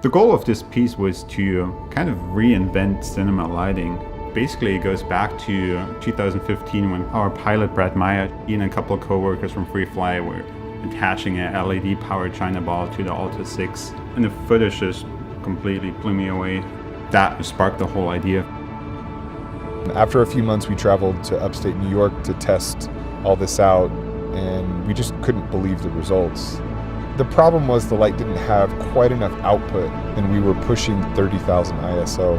The goal of this piece was to kind of reinvent cinema lighting. Basically, it goes back to 2015 when our pilot Brad Meyer and a couple of co-workers from Freefly were attaching an LED-powered China ball to the Alta 6, and the footage just completely blew me away. That sparked the whole idea. After a few months, we traveled to upstate New York to test all this out, and we just couldn't believe the results. The problem was the light didn't have quite enough output, and we were pushing 30,000 ISO.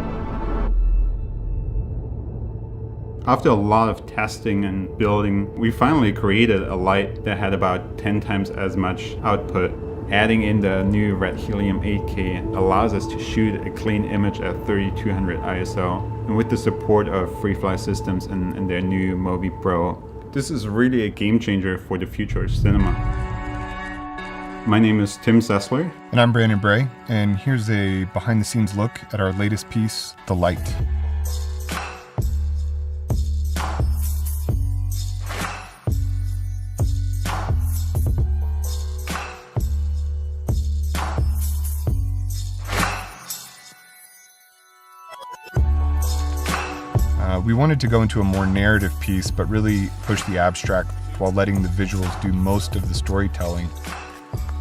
After a lot of testing and building, we finally created a light that had about 10 times as much output. Adding in the new RED Helium 8K allows us to shoot a clean image at 3200 ISO. And with the support of Freefly systems and their new MōVI Pro, this is really a game changer for the future of cinema. My name is Tim Sessler. And I'm Brandon Bray, and here's a behind-the-scenes look at our latest piece, The Light. We wanted to go into a more narrative piece, but really push the abstract while letting the visuals do most of the storytelling.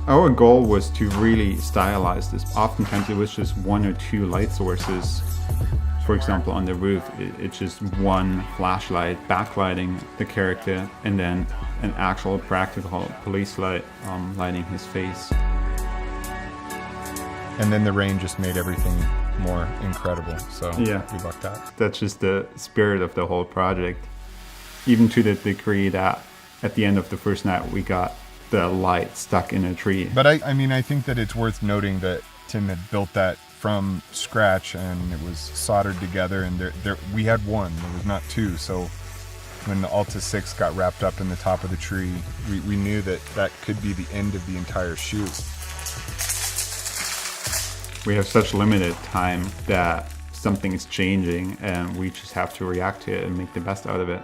Our goal was to really stylize this. Oftentimes it was just one or two light sources. For example, on the roof, it's just one flashlight backlighting the character, and then an actual practical police light lighting his face. And then the rain just made everything more incredible, so yeah, we lucked out. That's just the spirit of the whole project. Even to the degree that at the end of the first night we got the light stuck in a tree. But I mean, I think that it's worth noting that Tim had built that from scratch, and it was soldered together, and we had one, there was not two. So when the Alta 6 got wrapped up in the top of the tree, we knew that that could be the end of the entire shoot. We have such limited time that something is changing, and we just have to react to it and make the best out of it.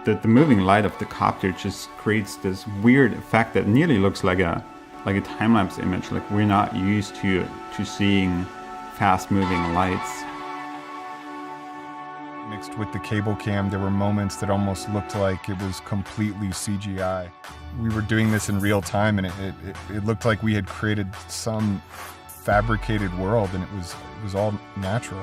The moving light of the copter just creates this weird effect that nearly looks like a time-lapse image. Like, we're not used to seeing fast-moving lights. Mixed with the cable cam, there were moments that almost looked like it was completely CGI. We were doing this in real time, and it looked like we had created some fabricated world, and it was all natural.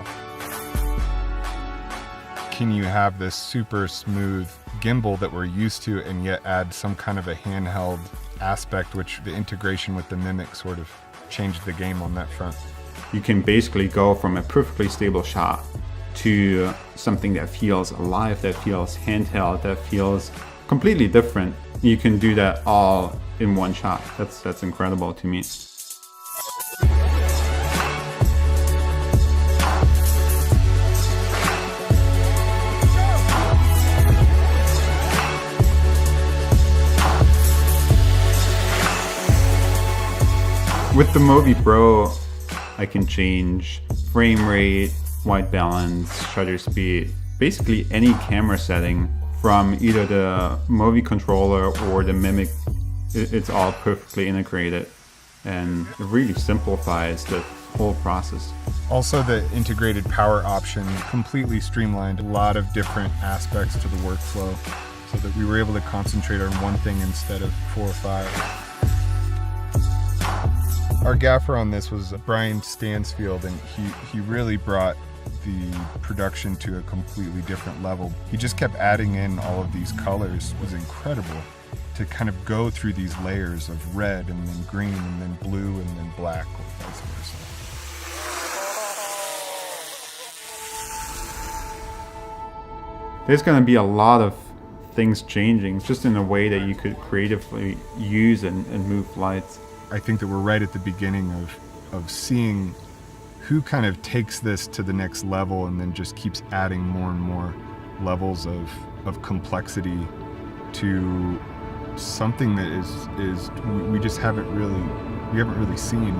Can you have this super smooth gimbal that we're used to and yet add some kind of a handheld aspect, which the integration with the MIMIC sort of changed the game on that front. You can basically go from a perfectly stable shot to something that feels alive, that feels handheld, that feels completely different. You can do that all in one shot. That's incredible to me. With the MoVI Pro, I can change frame rate, white balance, shutter speed, basically any camera setting from either the MoVI controller or the MIMIC. It's all perfectly integrated, and it really simplifies the whole process. Also, the integrated power option completely streamlined a lot of different aspects to the workflow, so that we were able to concentrate on one thing instead of 4 or 5. Our gaffer on this was Brian Stansfield, and he really brought the production to a completely different level. He just kept adding in all of these colors. It was incredible to kind of go through these layers of red and then green and then blue and then black, or vice versa. There's going to be a lot of things changing just in a way that you could creatively use and move lights. I think that we're right at the beginning of seeing who kind of takes this to the next level and then just keeps adding more and more levels of complexity to something that is we haven't really seen.